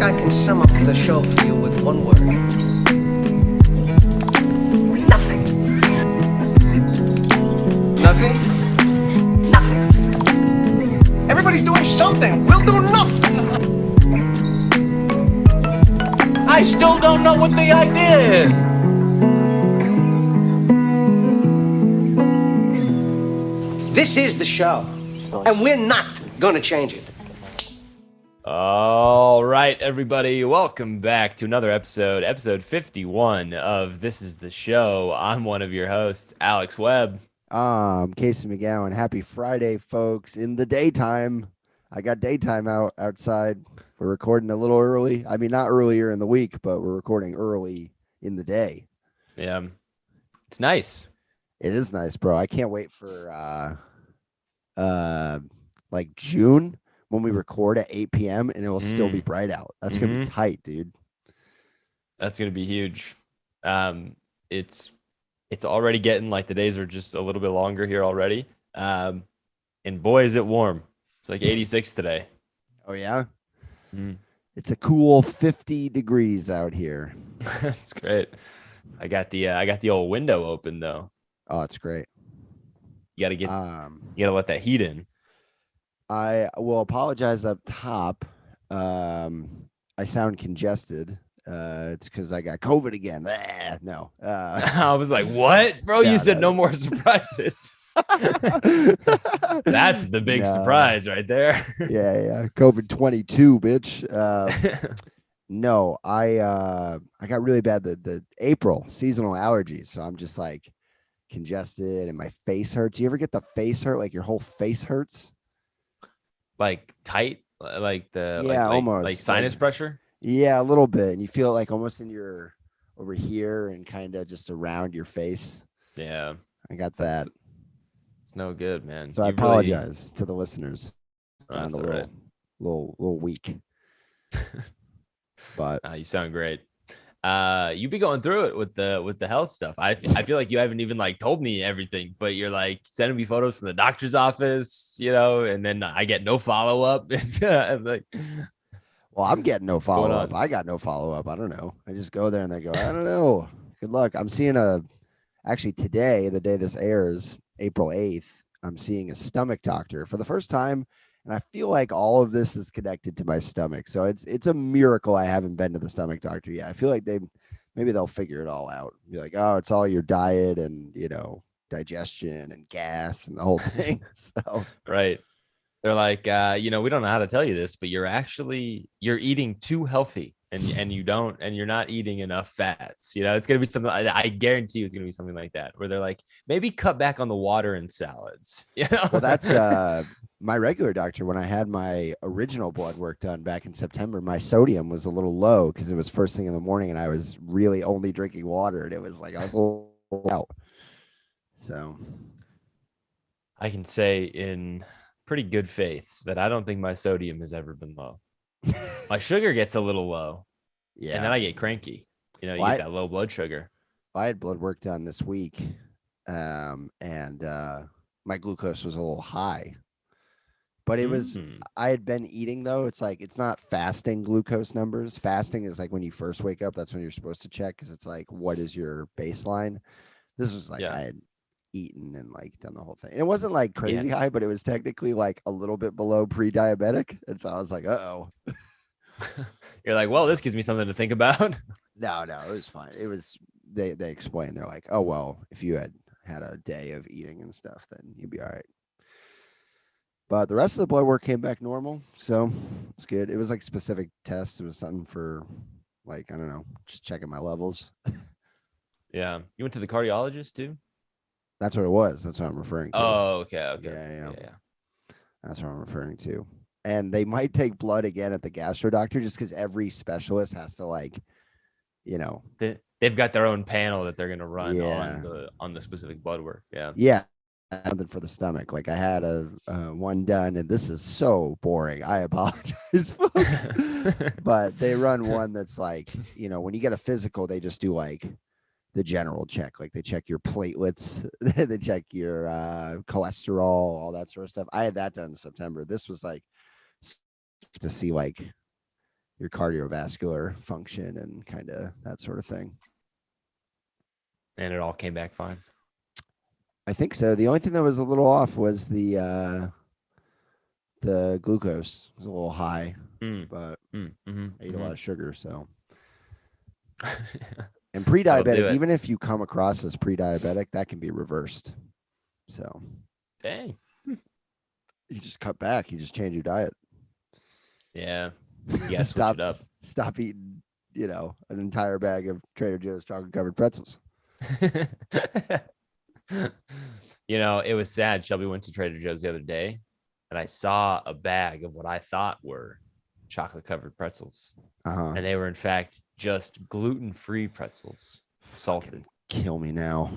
I can sum up the show for you with one word. Nothing. Nothing? Nothing. Everybody's doing something. We'll do nothing. I still don't know what the idea is. This is the show, and we're not gonna change it. All right, everybody, welcome back to another episode 51 of This is the Show. I'm one of your hosts, Alex Webb. Casey McGowan. Happy Friday, folks. In the daytime, I got daytime outside. We're recording a little early. I mean, not earlier in the week, but we're recording early in the day. Yeah, it's nice. It is nice, bro. I can't wait for like June when we record at 8 p.m. and it will still be bright out. That's gonna be tight, dude. That's gonna be huge. It's already getting like the days are just a little bit longer here already. And boy, is it warm. It's like 86 today. Oh yeah. It's a cool 50 degrees out here. That's great. I got the old window open though. Oh, it's great. You gotta let that heat in. I will apologize up top. I sound congested. It's because I got COVID again. No. I was like, what, bro? You said no more surprises. That's the big surprise right there. Yeah. COVID 22, bitch. No, I got really bad the April seasonal allergies. So I'm just like congested and my face hurts. You ever get the face hurt? Like your whole face hurts? Like tight? Like almost like sinus pressure? Yeah, a little bit. And you feel it like almost in your over here and kind of just around your face. Yeah. I got that. It's no good, man. So I apologize to the listeners. Sound a little weak. But you sound great. You be going through it with the health stuff. I feel like you haven't even like told me everything, but you're like sending me photos from the doctor's office, and then I get no follow up. It's like, well, I'm getting no follow up. I got no follow up. I don't know. I just go there and they go, I don't know. Good luck. I'm seeing actually today, the day this airs, April 8th, I'm seeing a stomach doctor for the first time. And I feel like all of this is connected to my stomach. So it's a miracle I haven't been to the stomach doctor yet. I feel like maybe they'll figure it all out. Be like, oh, it's all your diet and, digestion and gas and the whole thing. So right. They're like, we don't know how to tell you this, but you're eating too healthy and you're not eating enough fats. It's going to be something, I guarantee you it's going to be something like that, where they're like, maybe cut back on the water and salads. Well, that's my regular doctor. When I had my original blood work done back in September, my sodium was a little low because it was first thing in the morning and I was really only drinking water. And it was like, I was a little out. So I can say in pretty good faith that I don't think my sodium has ever been low. My sugar gets a little low. Yeah. And then I get cranky. You get that low blood sugar. I had blood work done this week. And my glucose was a little high. But it was, I had been eating though. It's like, it's not fasting glucose numbers. Fasting is like when you first wake up, that's when you're supposed to check. Cause it's like, what is your baseline? This was like, I had eaten and like done the whole thing. And it wasn't like crazy high, but it was technically like a little bit below pre-diabetic. And so I was like, uh-oh. You're like, well, this gives me something to think about. No, it was fine. It was, they explained, they're like, oh, well, if you had a day of eating and stuff, then you'd be all right. But the rest of the blood work came back normal. So it's good. It was like specific tests. It was something for like, I don't know, just checking my levels. Yeah. You went to the cardiologist too? That's what it was. That's what I'm referring to. Oh, okay. Yeah. That's what I'm referring to. And they might take blood again at the gastro doctor just because every specialist has to like, they've got their own panel that they're going to run on the specific blood work. Yeah. Yeah. Something for the stomach. Like I had a one done, and this is so boring. I apologize, folks. But they run one that's like, when you get a physical, they just do like the general check. Like they check your platelets, they check your cholesterol, all that sort of stuff. I had that done in September. This was like to see like your cardiovascular function and kind of that sort of thing. And it all came back fine. I think so. The only thing that was a little off was the glucose was a little high, but I ate a lot of sugar. So, and pre-diabetic, even if you come across as pre-diabetic, that can be reversed. So, dang, you just cut back. You just change your diet. Yeah, you stop it up. Stop eating, an entire bag of Trader Joe's chocolate covered pretzels. It was sad. Shelby went to Trader Joe's the other day, and I saw a bag of what I thought were chocolate covered pretzels, and they were in fact just gluten-free pretzels, salted. Kill me now.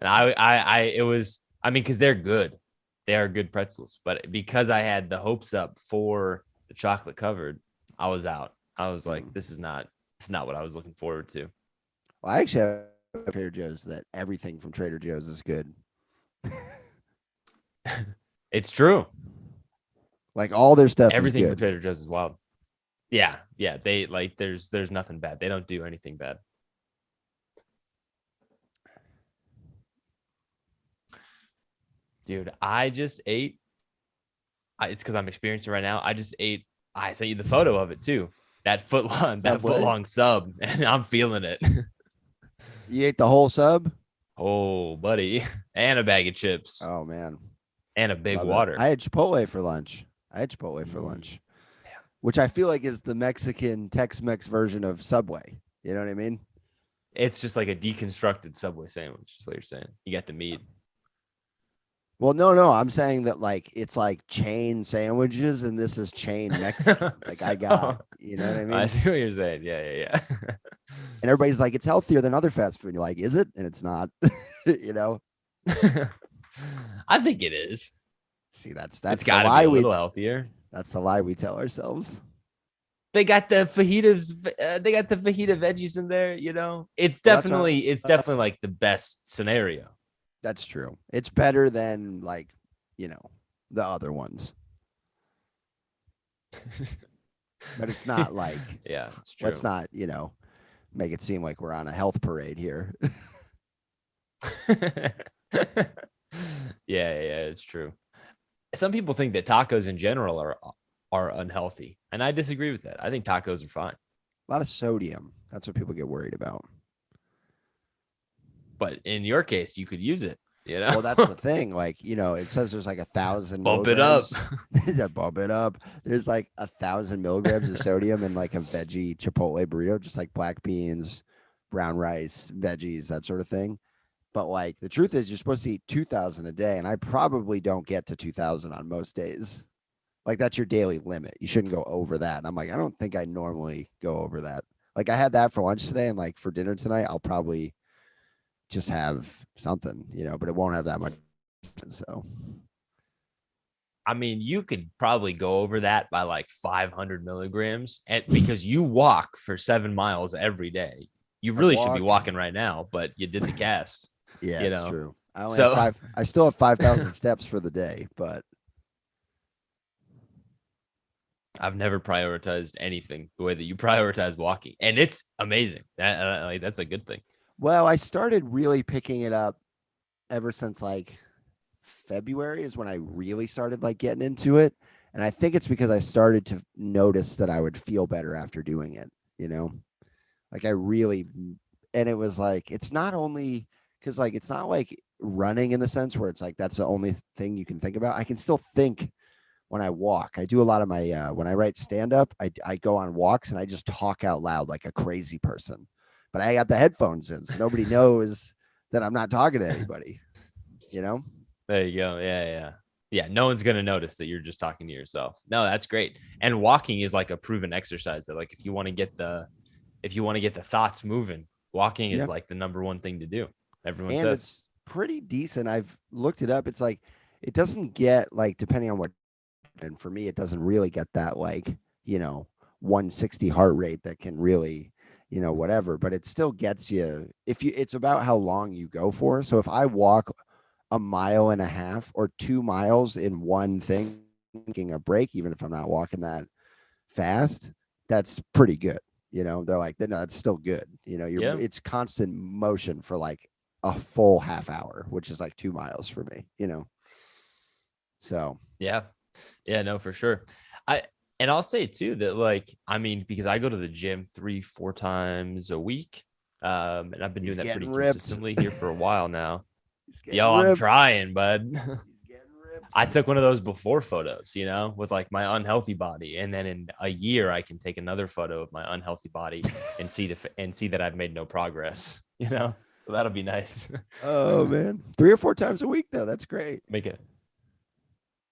And because they're good. They are good pretzels, but because I had the hopes up for the chocolate covered, I was out. I was like, this is not what I was looking forward to. Well, I actually have Trader Joe's that everything from Trader Joe's is good. It's true. Like all their stuff everything is from good. Trader Joe's is wild. Yeah. They there's nothing bad. They don't do anything bad. Dude, I just ate. It's because I'm experiencing it right now. I just ate. I sent you the photo of it too. That foot long sub, and I'm feeling it. You ate the whole sub? Oh, buddy, and a bag of chips. Oh man, and a big Love water. I had Chipotle for lunch. Which I feel like is the Mexican Tex-Mex version of Subway. You know what I mean? It's just like a deconstructed Subway sandwich. Is what you're saying. You got the meat. Well, no. I'm saying that like it's like chain sandwiches, and this is chain Mexican. Like I got, you know what I mean? I see what you're saying. Yeah. And everybody's like, it's healthier than other fast food. And you're like, is it? And it's not. I think it is. See, that's it's got to be a little healthier. That's the lie we tell ourselves. They got the fajitas. They got the fajita veggies in there. It's definitely like the best scenario. That's true. It's better than like, the other ones. But it's not like, yeah, it's true. Let's not, make it seem like we're on a health parade here. Yeah, it's true. Some people think that tacos in general are unhealthy, and I disagree with that. I think tacos are fine. A lot of sodium. That's what people get worried about. But in your case, you could use it. Well, that's the thing. Like, it says there's like 1,000 bump it up. Yeah, bump it up. There's like 1,000 milligrams of sodium in like a veggie Chipotle burrito, just like black beans, brown rice, veggies, that sort of thing. But like the truth is, you're supposed to eat 2,000 a day, and I probably don't get to 2,000 on most days. Like that's your daily limit. You shouldn't go over that. And I'm like, I don't think I normally go over that. Like I had that for lunch today, and like for dinner tonight, I'll probably just have something, but it won't have that much. So, I mean, you could probably go over that by like 500 milligrams, and because you walk for 7 miles every day, you really should be walking right now, but you did the cast. Yeah, that's true. I still have 5,000 steps for the day, but I've never prioritized anything the way that you prioritize walking, and it's amazing. That's a good thing. Well, I started really picking it up ever since like February is when I really started like getting into it. And I think it's because I started to notice that I would feel better after doing it, like and it was like, it's not only because like, it's not like running in the sense where it's like, that's the only thing you can think about. I can still think when I walk. I do a lot of my, when I write stand up, I go on walks and I just talk out loud like a crazy person. But I got the headphones in, so nobody knows that I'm not talking to anybody, There you go. Yeah. No one's going to notice that you're just talking to yourself. No, that's great. And walking is like a proven exercise that like, if you want to get the thoughts moving, walking is like the number one thing to do. Everyone says it's pretty decent. I've looked it up. It's like, it doesn't get like, depending on what, and for me, it doesn't really get that like, 160 heart rate that can really, whatever, but it still gets you it's about how long you go for. So if I walk 1.5 miles or 2 miles in one thing, taking a break, even if I'm not walking that fast, that's pretty good. You know, they're like, no, it's still good. You know, it's constant motion for like a full half hour, which is like 2 miles for me, you know? So, yeah, no, for sure. And I'll say too that like, I mean, because I go to the gym 3-4 times a week. And I've been doing that pretty consistently here for a while now. Yo, I'm trying, bud. I took one of those before photos, you know, with like my unhealthy body, and then in a year I can take another photo of my unhealthy body and see that I've made no progress, you know. So that'll be nice. Oh man, 3 or 4 times a week though, that's great. Make it.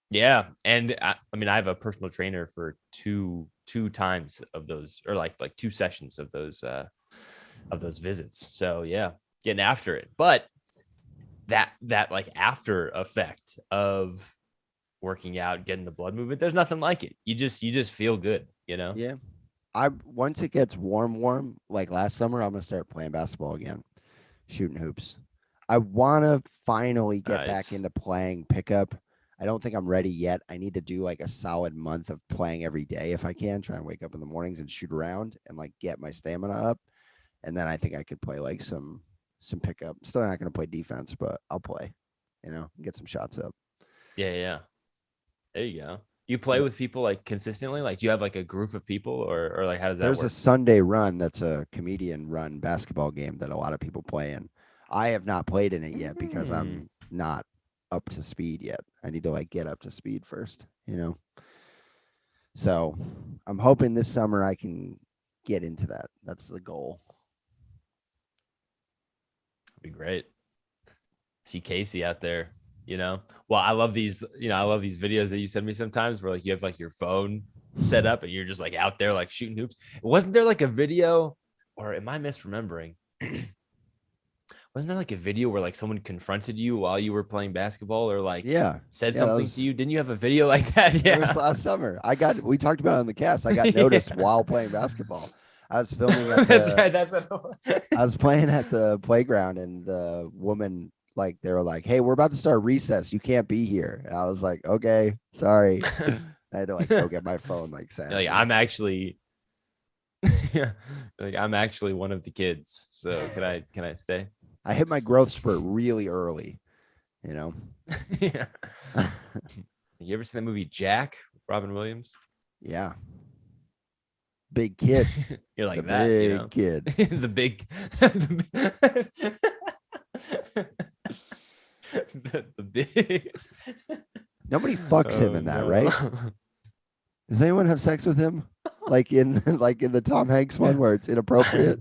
Yeah, and I mean I have a personal trainer for two times of those, or like 2 sessions of those visits. So yeah, getting after it, but that like after effect of working out, getting the blood movement, there's nothing like it. You just feel good, you know? Yeah. Once it gets warm, like last summer, I'm gonna start playing basketball again, shooting hoops. I want to finally get back into playing pickup. I don't think I'm ready yet. I need to do like a solid month of playing every day if I can. Try and wake up in the mornings and shoot around and like get my stamina up. And then I think I could play like some pickup. Still not going to play defense, but I'll play, you know, get some shots up. Yeah. There you go. You play with people like consistently? Like, do you have like a group of people, or like, how does that work? There's a Sunday run that's a comedian run basketball game that a lot of people play in. I have not played in it yet because I'm not up to speed yet. I need to like get up to speed first, you know? So I'm hoping this summer I can get into that. That's the goal. Be great. See Casey out there, you know. Well, I love these videos that you send me sometimes where like you have like your phone set up and you're just like out there like shooting hoops. Wasn't there like a video, or am I misremembering? Wasn't there like a video where like someone confronted you while you were playing basketball, or like said something to you? Didn't you have a video like that? Yeah, it was last summer. We talked about it on the cast. I got noticed while playing basketball. I was filming at I was playing at the playground, and the woman, like, they were like, "Hey, we're about to start recess. You can't be here." And I was like, "Okay, sorry." I had to like go get my phone, like, sad. Like, I'm actually like, I'm actually one of the kids. So can I stay? I hit my growth spurt really early, you know. Yeah. You ever seen that movie Jack, Robin Williams? Yeah. Big kid. You're like the that, big you know? kid. the big the big. Nobody fucks him in that, right? Does anyone have sex with him? Like in the Tom Hanks one where it's inappropriate?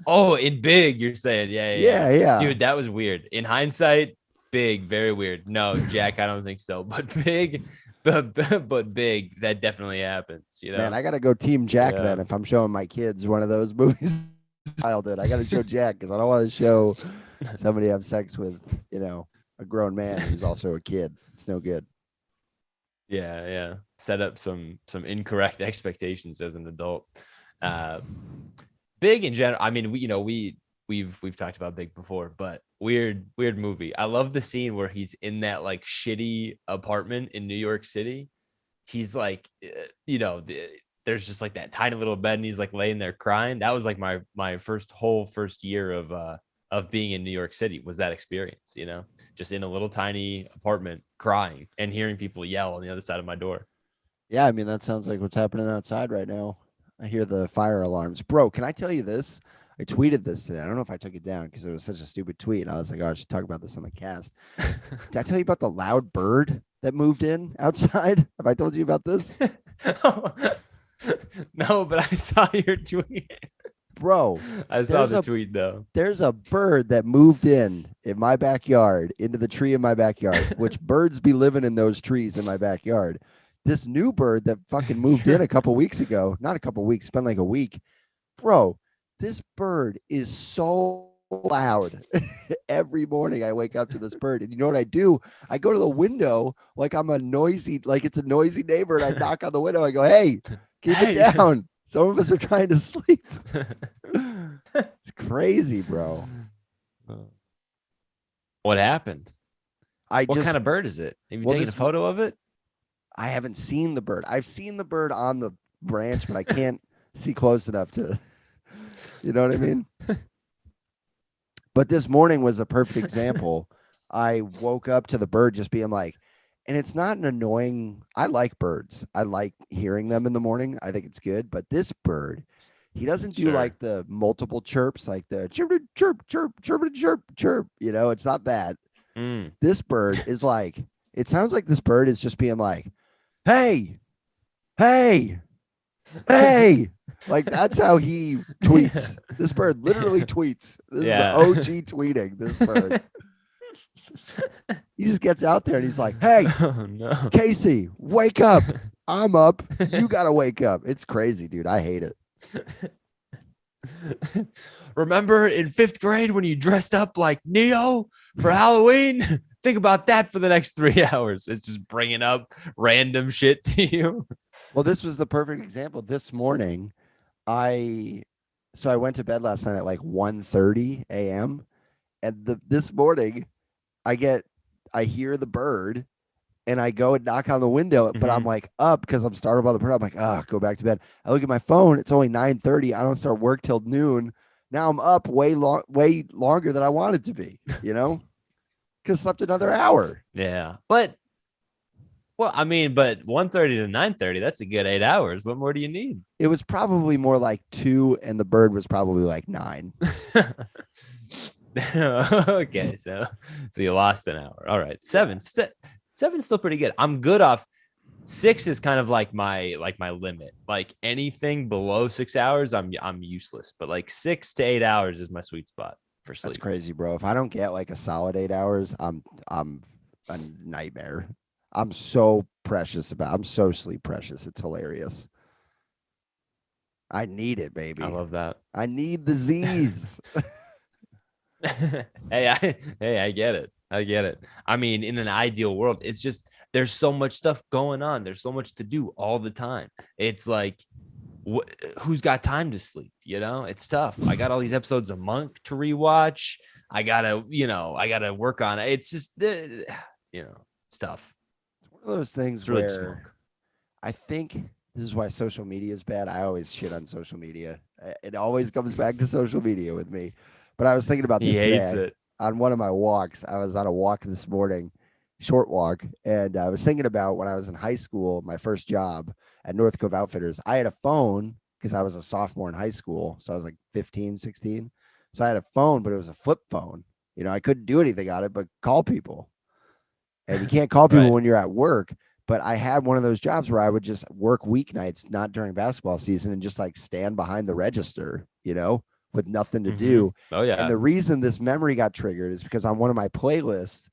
Oh, in Big, you're saying. Yeah. Dude, that was weird. In hindsight, Big, very weird. No, Jack, I don't think so. But Big, but Big, that definitely happens, you know. Man, I gotta go Team Jack then if I'm showing my kids one of those movies. Childhood, I gotta show Jack because I don't want to show somebody have sex with, you know, a grown man who's also a kid. It's no good. Yeah. Set up some incorrect expectations as an adult. Big in general. I mean, we've talked about Big before, but weird movie. I love the scene where he's in that like shitty apartment in New York City. He's like, there's just like that tiny little bed, and he's like laying there crying. That was like my first year of being in New York City, was that experience, you know, just in a little tiny apartment crying and hearing people yell on the other side of my door. Yeah, I mean, that sounds like what's happening outside right now. I hear the fire alarms. Bro, can I tell you this? I tweeted this today. I don't know if I took it down because it was such a stupid tweet. And I was like, oh, I should talk about this on the cast. Did I tell you about the loud bird that moved in outside? Have I told you about this? No, but I saw your tweet. Bro, I saw the tweet though. There's a bird that moved in my backyard, into the tree in my backyard, which birds be living in those trees in my backyard. This new bird that fucking moved in a couple weeks ago, not a couple weeks, it's been like a week. Bro, this bird is so loud. Every morning I wake up to this bird, and you know what I do? I go to the window like I'm it's a noisy neighbor, and I knock on the window. I go, hey, keep it down. Some of us are trying to sleep. It's crazy, bro. What happened? What kind of bird is it? Have you taken a photo of it? I haven't seen the bird. I've seen the bird on the branch, but I can't see close enough to, you know what I mean? But this morning was a perfect example. I woke up to the bird just being like, and it's not an annoying, I like birds. I like hearing them in the morning. I think it's good. But this bird, he doesn't do like the multiple chirps, like the chirp, chirp, chirp, chirp, chirp, chirp. You know, it's not that. This bird is like, it sounds like this bird is just being like, hey, hey, hey. Like that's how he tweets. This bird literally tweets. This is the OG tweeting, this bird. He just gets out there and he's like, hey, no. Casey, wake up. I'm up. You got to wake up. It's crazy, dude. I hate it. Remember in 5th grade when you dressed up like Neo for Halloween? Think about that for the next 3 hours. It's just bringing up random shit to you. Well, this was the perfect example. This morning, I went to bed last night at like 1:30 a.m. And this morning, I hear the bird and I go and knock on the window, but I'm like up because I'm startled by the bird. I'm like, go back to bed. I look at my phone. It's only 9:30. I don't start work till noon. Now I'm up way longer than I wanted to be, you know, because slept another hour. Yeah. But 1:30 to 9:30, that's a good 8 hours. What more do you need? It was probably more like 2 and the bird was probably like 9. Okay, so you lost an hour. All right, 7. 7's still pretty good. I'm good off. 6 is kind of like my limit. Like anything below 6 hours, I'm useless. But like 6 to 8 hours is my sweet spot for sleep. That's crazy, bro. If I don't get like a solid 8 hours, I'm a nightmare. I'm so sleep precious. It's hilarious. I need it, baby. I love that. I need the Z's. Hey, I get it. I mean, in an ideal world, it's just there's so much stuff going on. There's so much to do all the time. It's like, who's got time to sleep? You know, it's tough. I got all these episodes of Monk to rewatch. I gotta work on it. It's just, it's tough. It's one of those things it's really where smoke. I think this is why social media is bad. I always shit on social media. It always comes back to social media with me. But I was thinking about this He hates today. it. On one of my walks. I was on a walk this morning, short walk, and I was thinking about when I was in high school, my first job at North Cove Outfitters. I had a phone because I was a sophomore in high school. So I was like 15, 16. So I had a phone, but it was a flip phone. You know, I couldn't do anything on it but call people. And you can't call people when you're at work. But I had one of those jobs where I would just work weeknights, not during basketball season, and just like stand behind the register, you know, with nothing to do. Oh yeah. And the reason this memory got triggered is because on one of my playlists,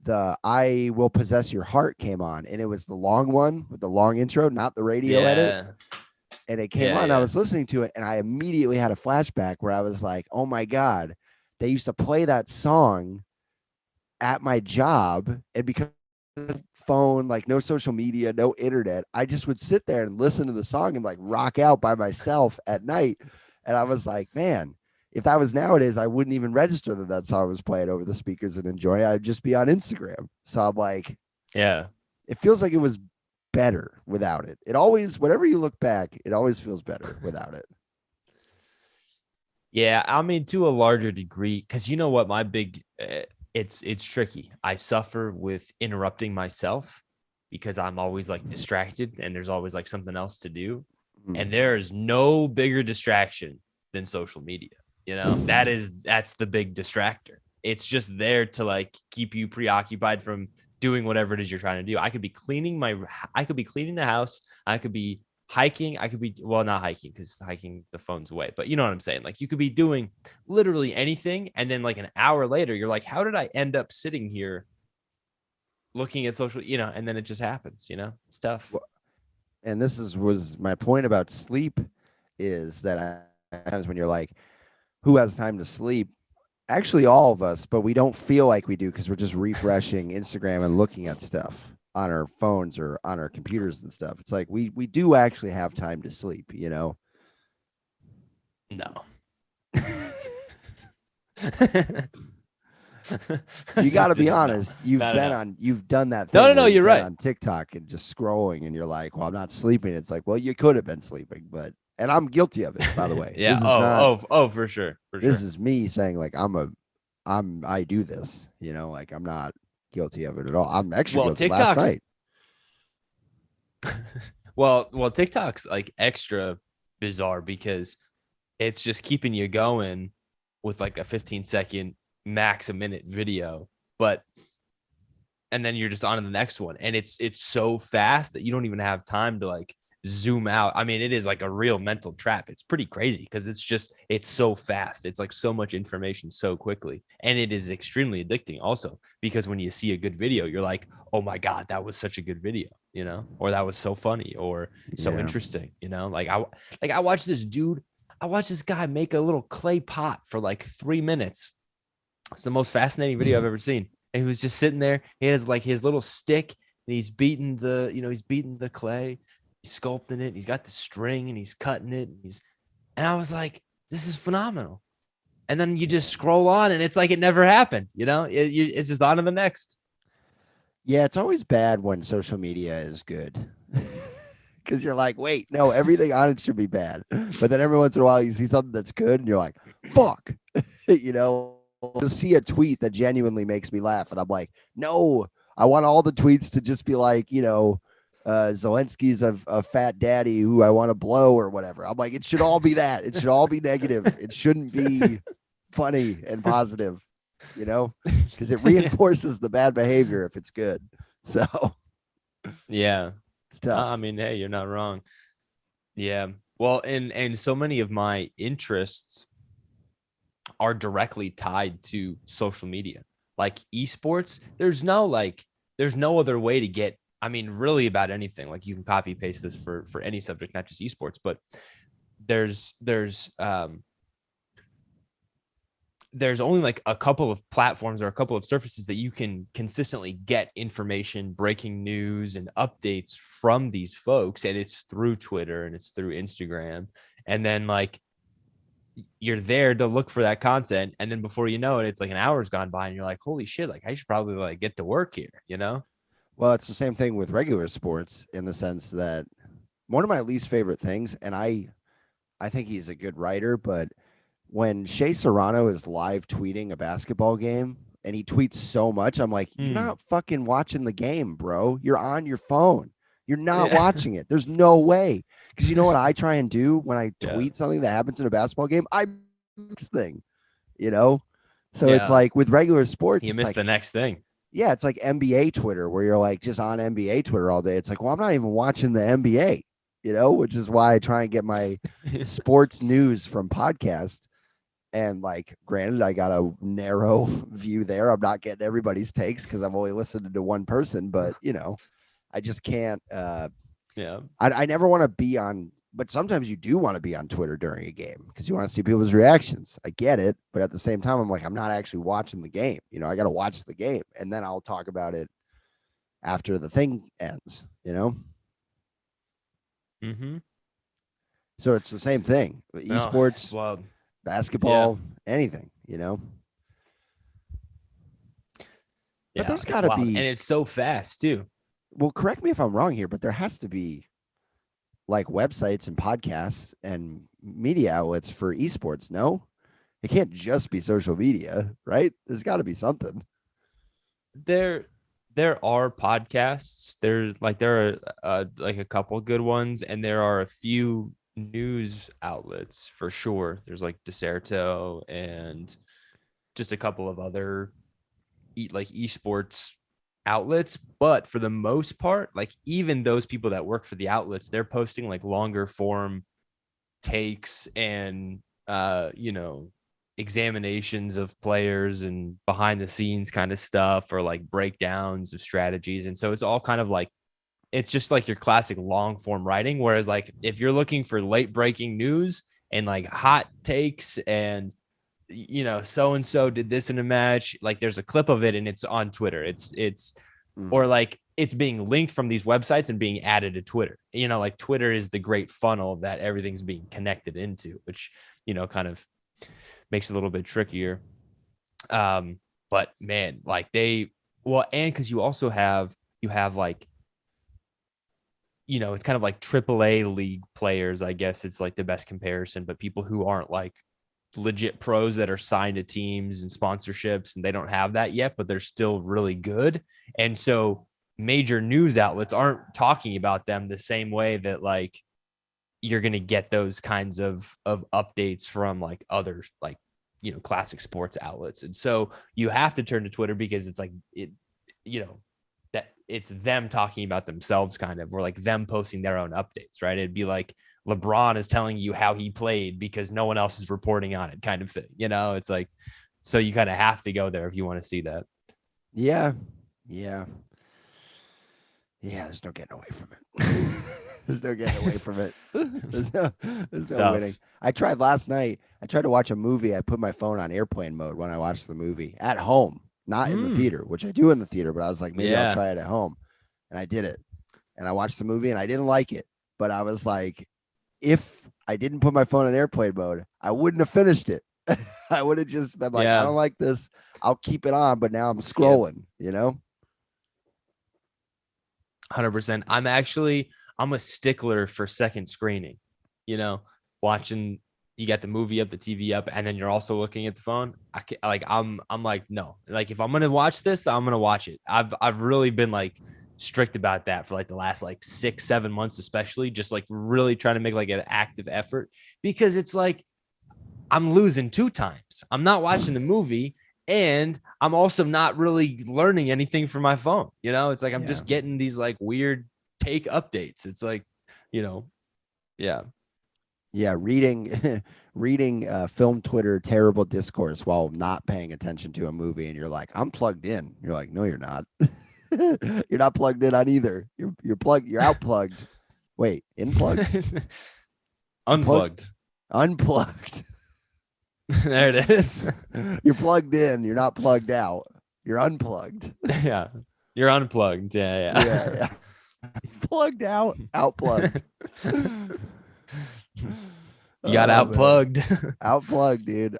the I Will Possess Your Heart came on, and it was the long one with the long intro, not the radio edit. And it came on. I was listening to it, and I immediately had a flashback where I was like, oh my God, they used to play that song at my job. And because of the phone, like no social media, no internet, I just would sit there and listen to the song and like rock out by myself at night. And I was like, man, if that was nowadays, I wouldn't even register that song was playing over the speakers and enjoy it. I'd just be on Instagram. So I'm like, yeah, it feels like it was better without it. It always, whenever you look back, it always feels better without it. Yeah, I mean, to a larger degree, because you know what, my big, it's tricky. I suffer with interrupting myself because I'm always like distracted and there's always like something else to do. And there's no bigger distraction than social media. You know, that's the big distractor. It's just there to like keep you preoccupied from doing whatever it is you're trying to do. I could be cleaning the house. I could be hiking. Not hiking because hiking, the phone's away, but you know what I'm saying? Like you could be doing literally anything. And then like an hour later, you're like, how did I end up sitting here looking at social, and then it just happens, it's tough. Well, and this was my point about sleep is that sometimes when you're like, who has time to sleep? Actually, all of us, but we don't feel like we do because we're just refreshing Instagram and looking at stuff on our phones or on our computers and stuff. It's like we do actually have time to sleep, No. You got to That's be just honest. You've done that thing. No, where you've you're been right. on TikTok and just scrolling, and you're like, "Well, I'm not sleeping." It's like, well, you could have been sleeping, and I'm guilty of it, by the way. Yeah. This is not. For sure. This is me saying like I do this. Like I'm not guilty of it at all. I'm extra guilty. Last night. Well, TikTok's like extra bizarre because it's just keeping you going with like a 15-second max a minute video, and then you're just on to the next one, and it's so fast that you don't even have time to like zoom out. I mean, it is like a real mental trap. It's pretty crazy because it's so fast. It's like so much information so quickly, and it is extremely addicting also because when you see a good video, you're like, oh my god, that was such a good video, or that was so funny or so interesting, like I watched this guy make a little clay pot for like 3 minutes. It's the most fascinating video I've ever seen. And he was just sitting there. He has like his little stick and he's beating the clay. He's sculpting it. He's got the string and he's cutting it. And I was like, this is phenomenal. And then you just scroll on and it's like it never happened. It's just on to the next. Yeah, it's always bad when social media is good. Because you're like, wait, no, everything on it should be bad. But then every once in a while you see something that's good and you're like, fuck. You'll see a tweet that genuinely makes me laugh. And I'm like, no, I want all the tweets to just be like, Zelensky's a fat daddy who I want to blow or whatever. I'm like, it should all be that. It should all be negative. It shouldn't be funny and positive, because it reinforces the bad behavior if it's good. So, yeah, it's tough. I mean, hey, you're not wrong. Yeah. Well, and so many of my interests are directly tied to social media, like esports. There's no other way to get, I mean, really about anything. Like you can copy paste this for any subject, not just esports, but there's only like a couple of platforms or a couple of surfaces that you can consistently get information, breaking news and updates from these folks. And it's through Twitter and it's through Instagram. And then like, you're there to look for that content. And then before you know it, it's like an hour's gone by and you're like, holy shit, like I should probably like get to work here, Well, it's the same thing with regular sports in the sense that one of my least favorite things, and I think he's a good writer, but when Shea Serrano is live tweeting a basketball game and he tweets so much, I'm like, you're not fucking watching the game, bro. You're on your phone. You're not watching it. There's no way. Because you know what I try and do when I tweet something that happens in a basketball game? I miss thing, So it's like with regular sports, you miss the next thing. Yeah, it's like NBA Twitter where you're like just on NBA Twitter all day. It's like, well, I'm not even watching the NBA, which is why I try and get my sports news from podcasts. And like, granted, I got a narrow view there. I'm not getting everybody's takes because I'm only listening to one person, but I just can't. I never want to be on, but sometimes you do want to be on Twitter during a game because you want to see people's reactions. I get it, but at the same time, I'm like, I'm not actually watching the game. I got to watch the game, and then I'll talk about it after the thing ends. Mm-hmm. So it's the same thing. Esports, basketball, anything. But there's got to be, and it's so fast too. Well, correct me if I'm wrong here, but there has to be like websites and podcasts and media outlets for esports. No, it can't just be social media, right? There's got to be something. There are podcasts. There are like a couple good ones, and there are a few news outlets for sure. There's like Deserto and just a couple of other esports outlets, but for the most part, like even those people that work for the outlets, they're posting like longer form takes and examinations of players and behind the scenes kind of stuff, or like breakdowns of strategies. And so it's all kind of like, it's just like your classic long form writing. Whereas like if you're looking for late breaking news and like hot takes and so and so did this in a match, like there's a clip of it and it's on Twitter. Or like it's being linked from these websites and being added to Twitter. Like Twitter is the great funnel that everything's being connected into, which kind of makes it a little bit trickier. But But man, like and because you have like, it's kind of like AAA league players, I guess it's like the best comparison, but people who aren't like legit pros that are signed to teams and sponsorships, and they don't have that yet, but they're still really good. And so major news outlets aren't talking about them the same way that like you're going to get those kinds of updates from like others, like, classic sports outlets. And so you have to turn to Twitter because it's like that it's them talking about themselves kind of, or like them posting their own updates, right? It'd be like LeBron is telling you how he played because no one else is reporting on it kind of thing. It's like, so you kind of have to go there if you want to see that. Yeah. There's no getting away from it. There's no getting away from it. There's no winning. I tried last night. I tried to watch a movie. I put my phone on airplane mode when I watched the movie at home, not in the theater, which I do in the theater, but I was like, maybe I'll try it at home. And I did it. And I watched the movie and I didn't like it. But I was like, if I didn't put my phone on airplane mode, I wouldn't have finished it. I would have just been like, I don't like this. I'll keep it on. But now I'm scrolling, 100%. I'm a stickler for second screening, watching, you got the movie up, the TV up, and then you're also looking at the phone. I'm like, no, like if I'm going to watch this, I'm going to watch it. I've really been like strict about that for like the last like 6-7 months, especially just like really trying to make like an active effort, because it's like, I'm losing 2 times. I'm not watching the movie, and I'm also not really learning anything from my phone. It's like, I'm just getting these like weird take updates. It's like, reading film Twitter terrible discourse while not paying attention to a movie, and you're like, I'm plugged in. You're like, no, you're not. You're not plugged in on either. You're plugged. You're outplugged. Wait, inplugged? Unplugged. There it is. You're plugged in. You're not plugged out. You're unplugged. Yeah, you're unplugged. Yeah. Plugged out, outplugged. You got outplugged. Outplugged, dude.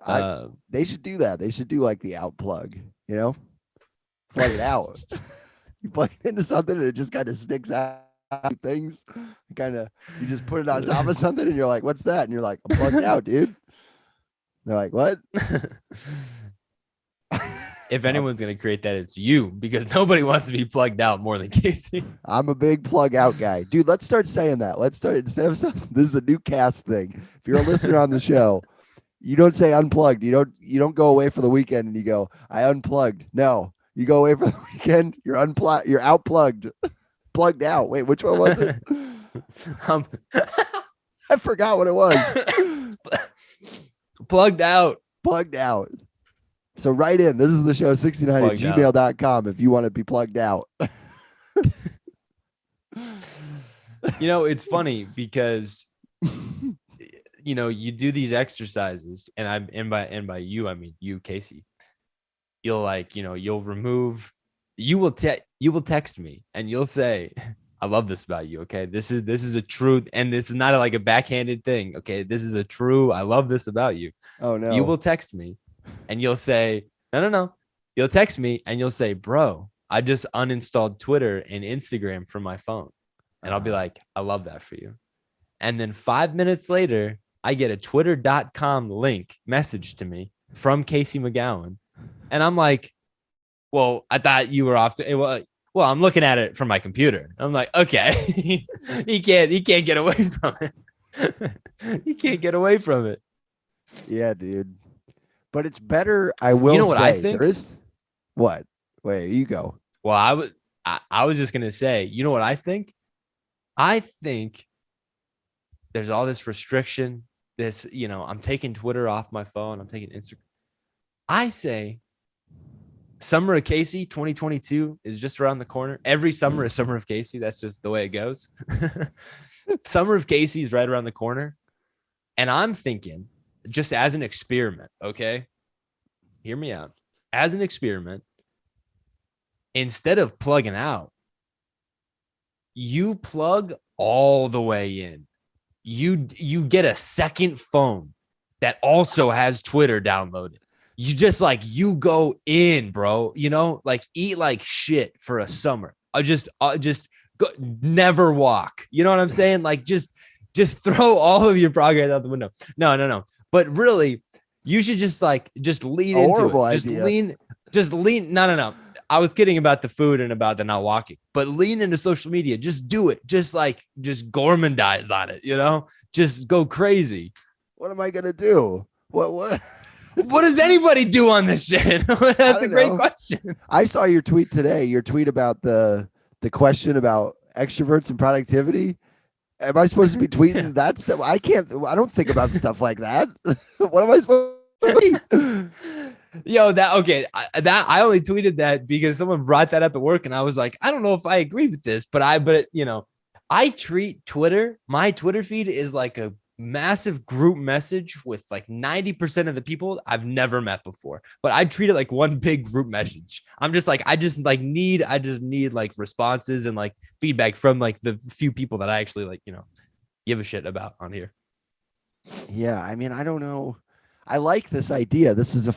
They should do that. They should do like the outplug, plug it out. You plug it into something and it just kind of sticks out things. You just put it on top of something and you're like, what's that? And you're like, I'm plugged out, dude. They're like, what? If anyone's going to create that, it's you, because nobody wants to be plugged out more than Casey. I'm a big plug out guy. Dude, let's start saying that. Instead of this is a new cast thing. If you're a listener on the show, you don't say unplugged. You don't go away for the weekend and you go, I unplugged. No, you go away for the weekend. You're unplugged. You're outplugged. Plugged out. Wait, which one was it? I forgot what it was. Plugged out. Plugged out. So write in. This is the show 69 at gmail.com if you want to be plugged out. It's funny because you do these exercises, and by you, I mean you, Casey. You'll like, you'll you will text me and you'll say, I love this about you. Okay. This is a truth. And this is not like a backhanded thing. Okay. This is a true, I love this about you. Oh no. You will text me and you'll say, no. You'll text me and you'll say, bro, I just uninstalled Twitter and Instagram from my phone. And I'll be like, I love that for you. And then 5 minutes later, I get a twitter.com link message to me from Casey McGowan. And I'm like, well, I thought you were off to, well, I'm looking at it from my computer. I'm like, okay, he can't get away from it. He can't get away from it. Yeah, dude. But it's better. I will. You know what I think? There is what? Wait, you go. Well, I was just gonna say, you know what I think? I think there's all this restriction. This, I'm taking Twitter off my phone. I'm taking Instagram. I say Summer of Casey 2022 is just around the corner. Every summer is Summer of Casey. That's just the way it goes. Summer of Casey is right around the corner. And I'm thinking, just as an experiment, okay? Hear me out. As an experiment, instead of plugging out, you plug all the way in. You get a second phone that also has Twitter downloaded. you just like you go in, bro. You know, like eat like shit for a summer. Just go, never walk. You know what I'm saying? Like just throw all of your progress out the window. No. But really, you should just lean into it. Just lean. No. I was kidding about the food and about the not walking, but lean into social media. Just do it. Just gormandize on it. You know, just go crazy. What am I gonna do? What? What does anybody do on this shit? That's a great question. I saw your tweet today. Your tweet about the question about extroverts and productivity. Am I supposed to be tweeting that stuff? I don't think about stuff like that. What am I supposed to tweet? Yo, I only tweeted that because someone brought that up at work, and I was like, I don't know if I agree with this, but I treat Twitter. My Twitter feed is like a massive group message with like 90% of the people I've never met before, but I treat it like one big group message. I'm just like, I just need like responses and like feedback from like the few people that I actually like, give a shit about on here. Yeah. I mean, I don't know. I like this idea. This is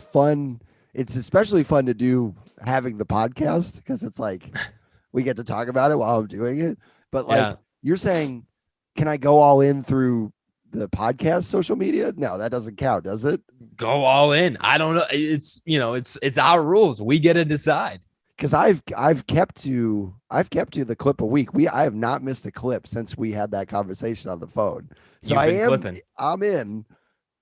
it's especially fun to do having the podcast because it's like we get to talk about it while I'm doing it. But like you're saying, can I go all in through the podcast social media? No, that doesn't count, does it? Go all in. I don't know. It's it's our rules. We get to decide. Because I've kept to the clip a week. I have not missed a clip since we had that conversation on the phone. So I'm in.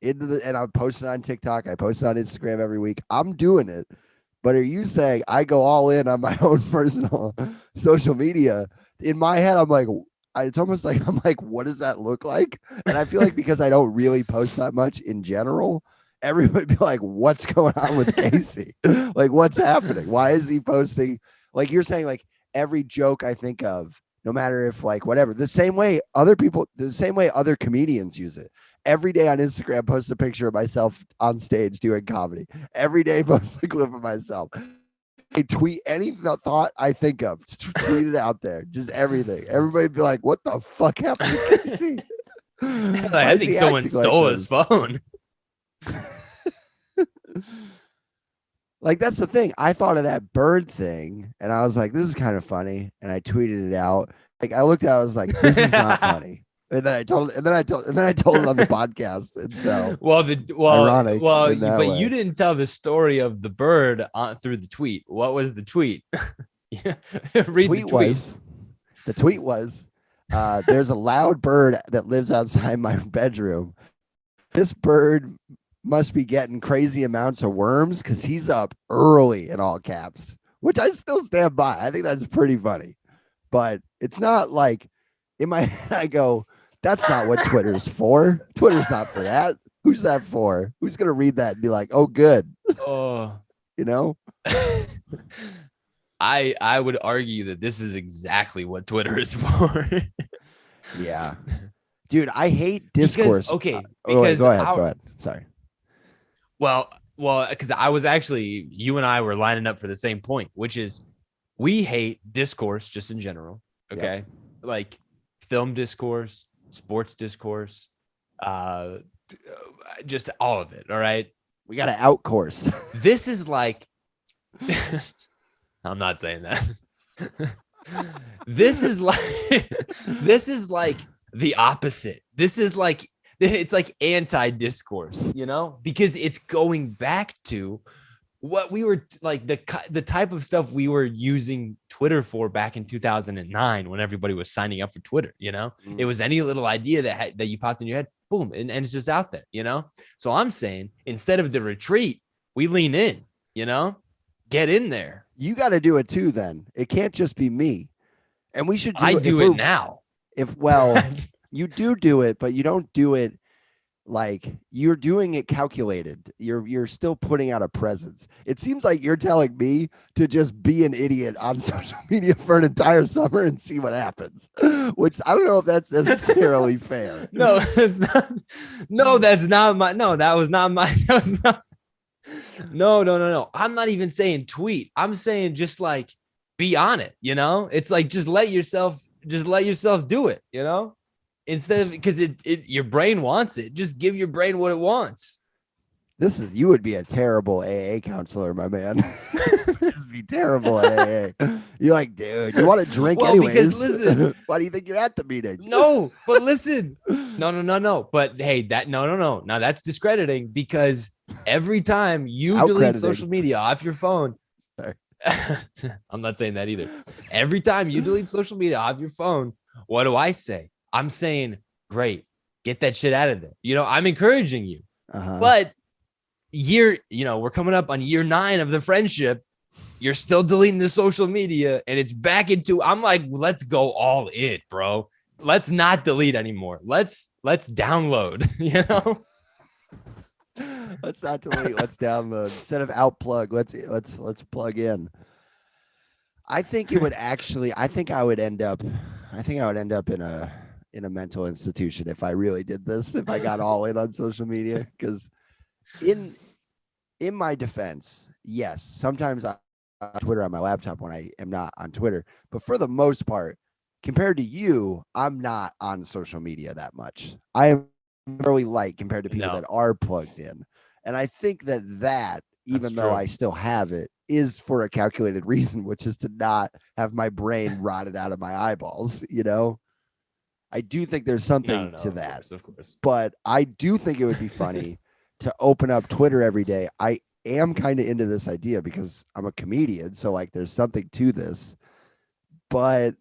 And I'm posting on TikTok. I post on Instagram every week. I'm doing it. But are you saying I go all in on my own personal social media? In my head, I'm like, it's almost like I'm like, what does that look like? And I feel like because I don't really post that much in general, everybody be like, what's going on with Casey? Like, what's happening? Why is he posting? Like you're saying, like every joke I think of, no matter if like whatever, the same way other comedians use it. Every day on Instagram, post a picture of myself on stage doing comedy. Every day, post a clip of myself. I tweet any thought I think of. Just tweet it out there. Just everything. Everybody be like, what the fuck happened to Casey? I think someone stole his phone. Like, that's the thing. I thought of that bird thing, and I was like, this is kind of funny. And I tweeted it out. Like, I looked at it, I was like, this is not funny. And then I told it on the podcast. And so ironic but way. You didn't tell the story of the bird through the tweet. What was the tweet? Read the tweet. The tweet was, there's a loud bird that lives outside my bedroom. This bird must be getting crazy amounts of worms because he's up early, in all caps, which I still stand by. I think that's pretty funny, but it's not like in my head, I go, that's not what Twitter's for. Twitter's not for that. Who's that for? Who's going to read that and be like, oh, good. Oh, I would argue that this is exactly what Twitter is for. Yeah. Dude, I hate discourse. Go ahead. Sorry. Well, because I was actually, you and I were lining up for the same point, which is we hate discourse just in general. Okay. Yep. Like film discourse, sports discourse, just all of it. All right. We got to outcourse. This is like, I'm not saying that. This is like the opposite. This is like, it's like anti-discourse, because it's going back to what we were like, the type of stuff we were using Twitter for back in 2009 when everybody was signing up for Twitter. It was any little idea that you popped in your head, boom, and it's just out there. So I'm saying, instead of the retreat, we lean in. Get in there. You got to do it too. Then it can't just be me, and we should. Do it now. You do it, but you don't do it like you're doing it calculated. You're still putting out a presence. It seems like you're telling me to just be an idiot on social media for an entire summer and see what happens, which I don't know if that's necessarily fair. No, that's not. No, that's not my. No, that was not my. That was not, no. I'm not even saying tweet. I'm saying just like be on it. It's like just let yourself do it. Instead of, because your brain wants it, just give your brain what it wants. You would be a terrible AA counselor, my man. You'd be terrible at AA. You're like, dude, you want to drink Well, anyways. because listen, why do you think you're at the meeting? no, but listen, no. But hey, no. Now that's discrediting because every time you delete social media off your phone, I'm not saying that either. Every time you delete social media off your phone, what do I say? I'm saying, great, get that shit out of there. I'm encouraging you, but we're coming up on year 9 of the friendship. You're still deleting the social media and it's back into, I'm like, let's go all in, bro. Let's not delete anymore. Let's download, Let's not delete, let's download. Instead of outplug, let's plug in. I think it would actually, I think I would end up in a mental institution if I really did this, if I got all in on social media. Because in my defense, yes, sometimes I on Twitter on my laptop when I am not on Twitter, but for the most part, compared to you, I'm not on social media that much. I am really light compared to people that are plugged in. And I think that even though I still have it, is for a calculated reason, which is to not have my brain rotted out of my eyeballs. I do think there's something to that. Of course. But I do think it would be funny to open up Twitter every day. I am kind of into this idea because I'm a comedian. So like there's something to this, but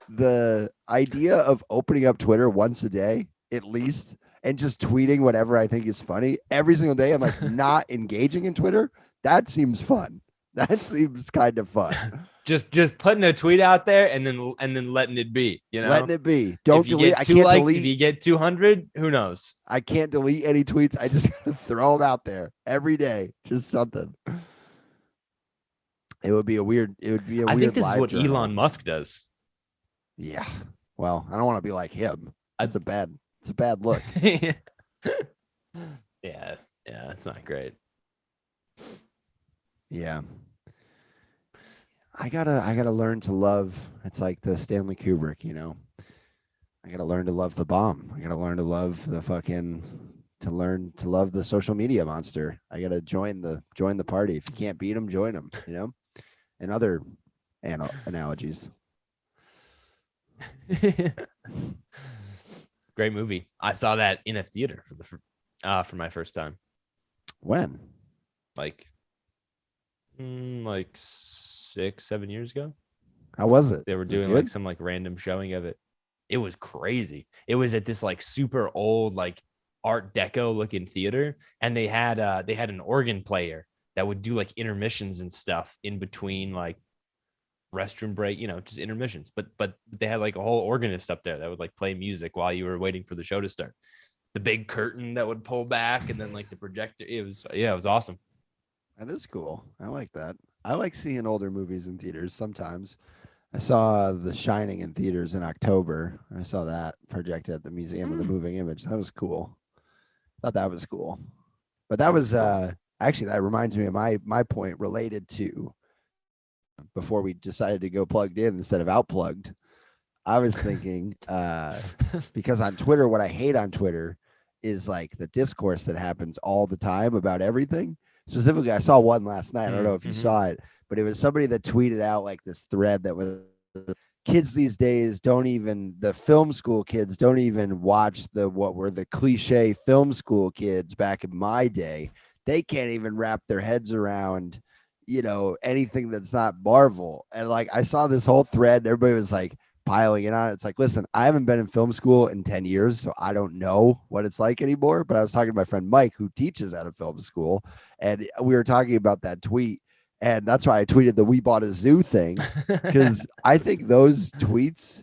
the idea of opening up Twitter once a day, at least, and just tweeting whatever I think is funny every single day and like not engaging in Twitter, that seems fun. That seems kind of fun. Just putting a tweet out there and then letting it be, letting it be. Don't delete. I can't delete. If you get 200, who knows? I can't delete any tweets. I just gotta throw them out there every day. Just something. It would be a weird. I think this is what journal. Elon Musk does. Yeah. Well, I don't want to be like him. It's a bad look. Yeah, it's not great. Yeah. I gotta learn to love. It's like the Stanley Kubrick, I gotta learn to love the bomb. I gotta learn to love learn to love the social media monster. I gotta join the party. If you can't beat them, join them. And other analogies. Great movie. I saw that in a theater for my first time. When? Like 6-7 years ago. How was it? They were doing like some like random showing of it. It was crazy. It was at this like super old like Art Deco looking theater, and they had an organ player that would do like intermissions and stuff in between like restroom break, just intermissions. But they had like a whole organist up there that would like play music while you were waiting for the show to start. The big curtain that would pull back, and then like the projector. It was awesome. That is cool. I like that. I like seeing older movies in theaters sometimes. I saw The Shining in theaters in October. I saw that projected at the Museum of the Moving Image. That was cool. Thought that was cool. But that was actually, that reminds me of my point related to before we decided to go plugged in instead of outplugged. I was thinking because on Twitter, what I hate on Twitter is like the discourse that happens all the time about everything. Specifically, I saw one last night. I don't know if you saw it, but it was somebody that tweeted out like this thread that was kids these days the film school kids don't even watch what were the cliche film school kids back in my day. They can't even wrap their heads around, anything that's not Marvel. And like, I saw this whole thread. Everybody was like piling in on it. It's like, listen, I haven't been in film school in 10 years, so I don't know what it's like anymore. But I was talking to my friend Mike, who teaches at a film school, and we were talking about that tweet. And that's why I tweeted the "We Bought a Zoo" thing, because I think those tweets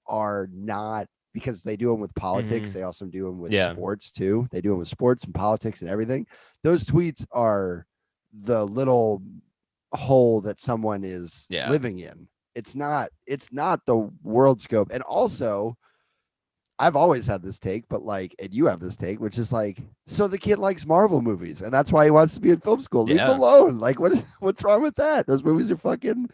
are not, because they do them with politics. They also do them with sports too. They do them with sports and politics and everything. Those tweets are the little hole that someone is living in. It's not the world scope. And also, I've always had this take, but like, and you have this take, which is like, so the kid likes Marvel movies and that's why he wants to be in film school. Leave him alone. Like, what's wrong with that? Those movies are fucking,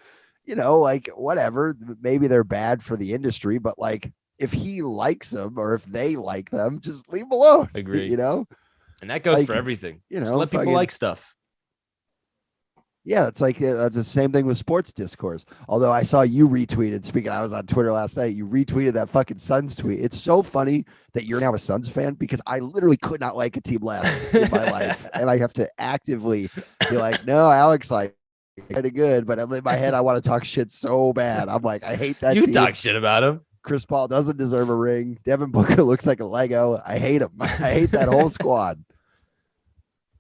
like whatever. Maybe they're bad for the industry, but like, if he likes them or if they like them, just leave them alone. Agree. You know? And that goes Like, for everything. you Just know, let people fucking- like stuff. Yeah, it's like that's the same thing with sports discourse. Although I saw you retweeted, speaking, I was on Twitter last night. You retweeted that fucking Suns tweet. It's so funny that you're now a Suns fan because I literally could not like a team less in my life, and I have to actively be like, no, Alex, like kind of good, but in my head I want to talk shit so bad. I'm like, I hate that. You team. talk shit about him. Chris Paul doesn't deserve a ring. Devin Booker looks like a Lego. I hate him. I hate that whole squad.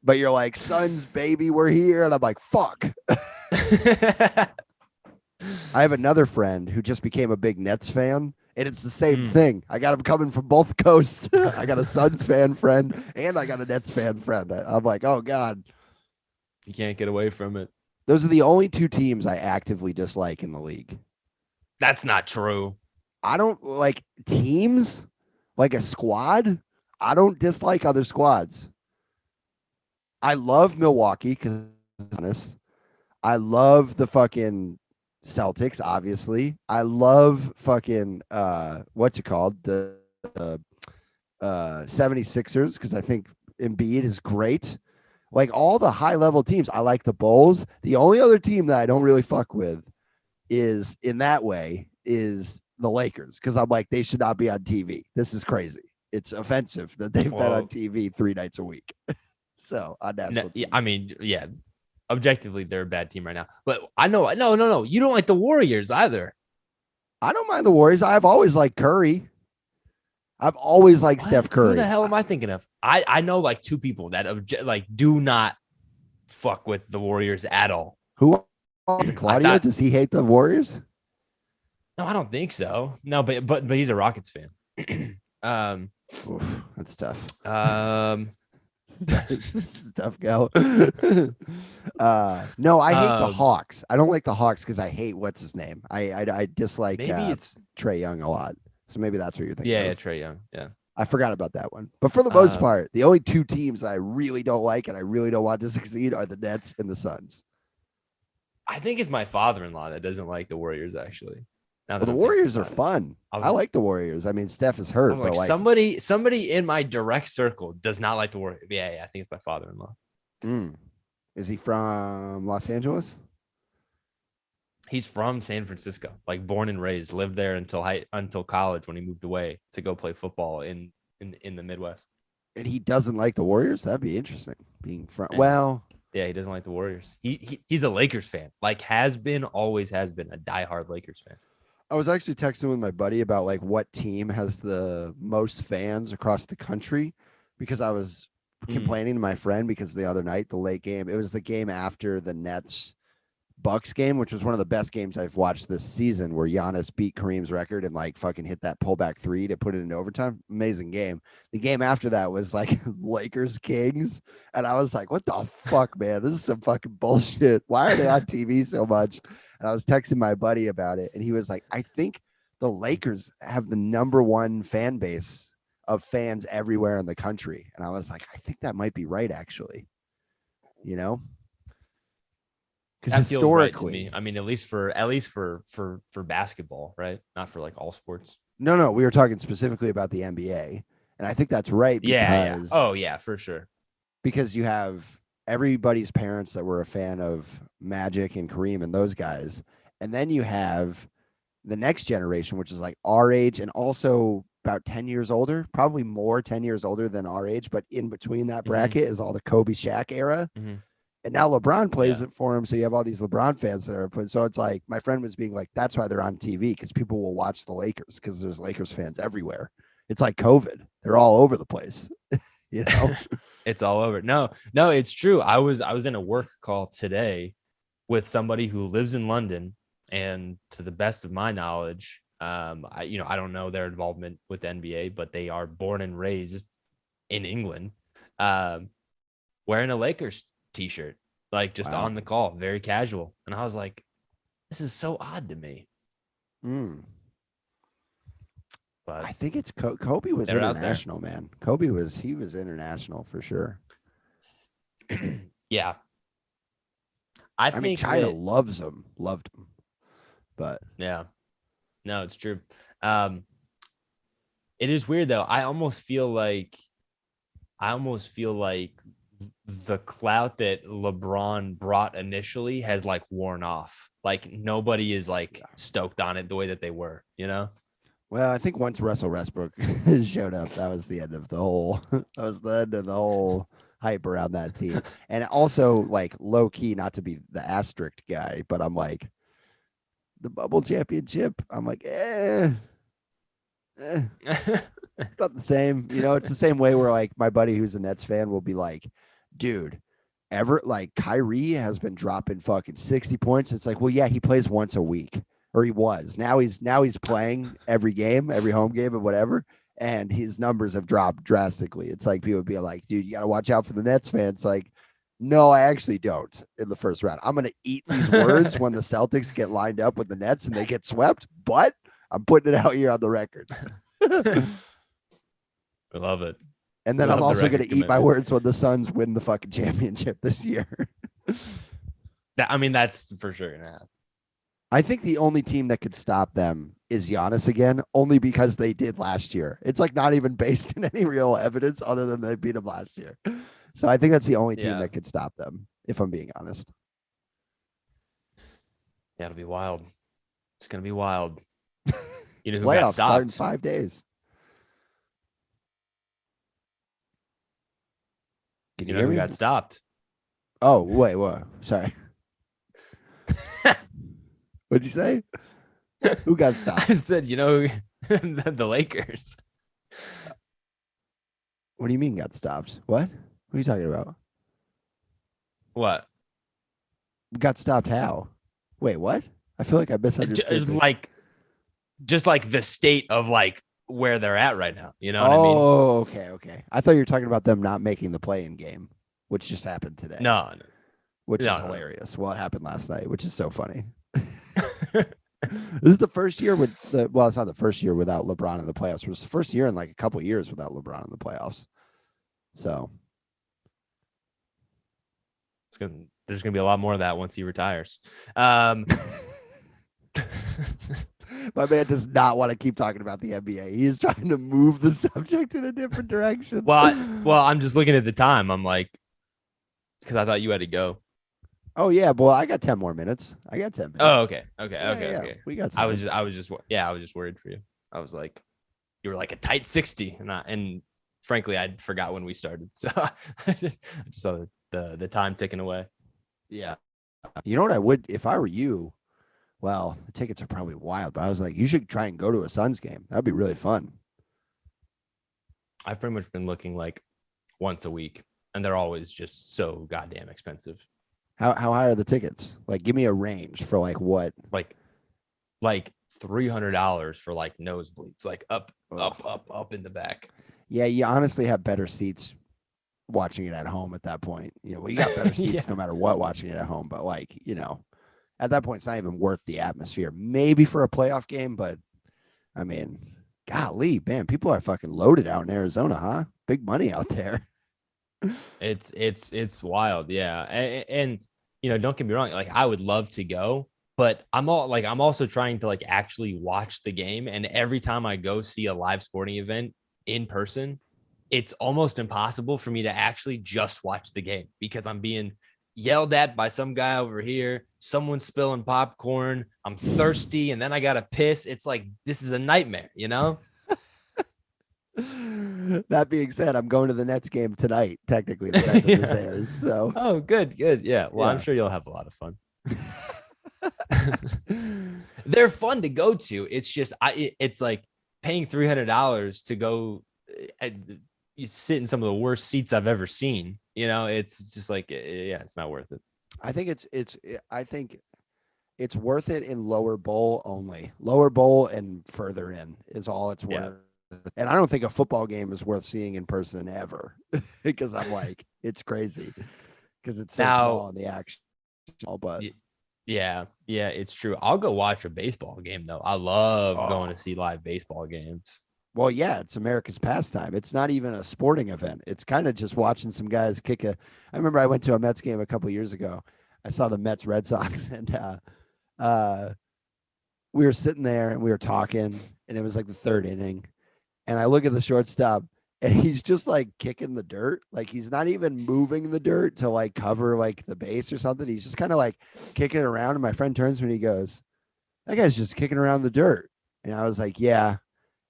But you're like, Suns, baby, we're here. And I'm like, fuck. I have another friend who just became a big Nets fan, and it's the same thing. I got him coming from both coasts. I got a Suns fan friend, and I got a Nets fan friend. I'm like, oh, God. You can't get away from it. Those are the only two teams I actively dislike in the league. That's not true. I don't like teams, like a squad. I don't dislike other squads. I love Milwaukee because honest. I love the fucking Celtics, obviously. I love fucking what's it called? The 76ers, because I think Embiid is great. Like all the high level teams, I like the Bulls. The only other team that I don't really fuck with is in that way is the Lakers, because I'm like, they should not be on TV. This is crazy. It's offensive that they've been on TV 3 nights a week. So on national TV. I mean, yeah, objectively, they're a bad team right now. But I know, no. You don't like the Warriors either. I don't mind the Warriors. I've always liked Curry. I've always liked Steph Curry. Who the hell am I thinking of? I know like 2 people that do not fuck with the Warriors at all. Who is it? Claudio? Does he hate the Warriors? No, I don't think so. No, but he's a Rockets fan. Oof, that's tough. This is a tough go. No, I hate the Hawks. I don't like the Hawks because I hate what's his name. I dislike maybe it's Trae Young a lot. So maybe that's what you're thinking. yeah, of. Trae Young. Yeah. I forgot about that one. But for the most part, the only 2 teams that I really don't like and I really don't want to succeed are the Nets and the Suns. I think it's my father-in-law that doesn't like the Warriors, actually. Well, the Warriors are fun. I like the Warriors. I mean, Steph is hurt, but like somebody in my direct circle does not like the Warriors. Yeah, I think it's my father-in-law. Is he from Los Angeles? He's from San Francisco, like born and raised, lived there until college when he moved away to go play football in the Midwest. And he doesn't like the Warriors? That'd be interesting. Being from yeah, he doesn't like the Warriors. He's a Lakers fan, like always has been a diehard Lakers fan. I was actually texting with my buddy about like what team has the most fans across the country, because I was complaining to my friend because the other night, the late game, it was the game after the Nets Bucks game, which was one of the best games I've watched this season, where Giannis beat Kareem's record and like fucking hit that pullback 3 to put it into overtime. Amazing game. The game after that was like Lakers Kings. And I was like, what the fuck, man? This is some fucking bullshit. Why are they on TV so much? And I was texting my buddy about it, and he was like, I think the Lakers have the #1 fan base of fans everywhere in the country. And I was like, I think that might be right, actually. You know? Because historically, right, I mean, at least for basketball, right? Not for like all sports. No, we were talking specifically about the NBA, and I think that's right. Because, yeah. Oh yeah, for sure. Because you have everybody's parents that were a fan of Magic and Kareem and those guys, and then you have the next generation, which is like our age and also about 10 years older, probably more 10 years older than our age, but in between that bracket is all the Kobe Shaq era. And now LeBron plays it for him. So you have all these LeBron fans that are put. So it's like my friend was being like, that's why they're on TV, because people will watch the Lakers because there's Lakers fans everywhere. It's like COVID. They're all over the place. You know, it's all over. No, it's true. I was in a work call today with somebody who lives in London. And to the best of my knowledge, I don't know their involvement with the NBA, but they are born and raised in England, wearing a Lakers t-shirt, like just on the call, very casual. And I was like, this is so odd to me. But I think it's Kobe was international, man. Kobe was international for sure. Yeah. I mean, China loved him. But yeah, no, it's true. It is weird though. I almost feel like the clout that LeBron brought initially has like worn off. Like nobody is like stoked on it the way that they were, you know? Well, I think once Russell Westbrook showed up, that was the end of the whole. That was the end of the whole hype around that team. And also, like low key, not to be the asterisk guy, but I'm like the bubble championship. I'm like, it's not the same. You know, it's the same way where like my buddy who's a Nets fan will be like, dude, ever like Kyrie has been dropping fucking 60 points. It's like, well, yeah, he plays once a week, or he was. Now he's playing every game, every home game and whatever. And his numbers have dropped drastically. It's like people be like, dude, you gotta watch out for the Nets fans. Like, no, I actually don't in the first round. I'm gonna eat these words when the Celtics get lined up with the Nets and they get swept, but I'm putting it out here on the record. I love it. And then I'm also going to eat my words when the Suns win the fucking championship this year. That's for sure gonna happen. I think the only team that could stop them is Giannis again, only because they did last year. It's like not even based in any real evidence other than they beat them last year. So I think that's the only team that could stop them, if I'm being honest. Yeah, it'll be wild. It's gonna be wild. You know who Playoffs got start in stopped? 5 days. Can You know who got stopped? Oh, wait, what? Sorry. What'd you say? Who got stopped? I said, you know, the Lakers. What do you mean got stopped? What? What are you talking about? What? Got stopped how? Wait, what? I feel like I misunderstood. Just like the state of like where they're at right now. You know what I mean? Oh, okay. I thought you were talking about them not making the play-in game, which just happened today. No. Which is hilarious. Well, it happened last night, which is so funny. This is the first year with it's not the first year without LeBron in the playoffs. It was the first year in like a couple of years without LeBron in the playoffs. So there's gonna be a lot more of that once he retires. My man does not want to keep talking about the NBA. He is trying to move the subject in a different direction. Well, I'm just looking at the time. I'm like, because I thought you had to go. Oh yeah, well, I got 10 more minutes. I got 10 minutes. Oh, okay. We got. I was just worried for you. I was like, you were like a tight 60, and frankly, I forgot when we started, so I just saw the time ticking away. Yeah, you know what I would if I were you. Well, the tickets are probably wild, but I was like, you should try and go to a Suns game. That'd be really fun. I've pretty much been looking like once a week, and they're always just so goddamn expensive. How high are the tickets? Like, give me a range for like what? Like $300 for like nosebleeds, like up in the back. Yeah, you honestly have better seats watching it at home at that point. You know, well, you got better seats no matter what watching it at home, but like, you know, at that point, it's not even worth the atmosphere. Maybe for a playoff game, but I mean, golly, man, people are fucking loaded out in Arizona, huh? Big money out there. It's wild, yeah. And you know, don't get me wrong, like I would love to go, but I'm also trying to like actually watch the game. And every time I go see a live sporting event in person, it's almost impossible for me to actually just watch the game because I'm being yelled at by some guy over here, someone's spilling popcorn, I'm thirsty, and then I gotta piss. It's like, this is a nightmare, you know? That being said, I'm going to the Nets game tonight, technically the night that this airs. So oh, good. Yeah. Well, I'm sure you'll have a lot of fun. They're fun to go to. It's just it's like paying $300 to go you sit in some of the worst seats I've ever seen. You know, it's just like, yeah, it's not worth it. I think it's worth it in lower bowl only. Lower bowl and further in is all it's worth. And I don't think a football game is worth seeing in person ever because I'm like, it's crazy because it's so small in the action. But yeah, it's true. I'll go watch a baseball game though. I love going to see live baseball games. Well, yeah, it's America's pastime. It's not even a sporting event. It's kind of just watching some guys kick I remember I went to a Mets game a couple of years ago. I saw the Mets Red Sox and we were sitting there and we were talking and it was like the third inning and I look at the shortstop, and he's just like kicking the dirt. Like he's not even moving the dirt to like cover like the base or something. He's just kind of like kicking it around. And my friend turns to me and he goes, "That guy's just kicking around the dirt." And I was like, "Yeah."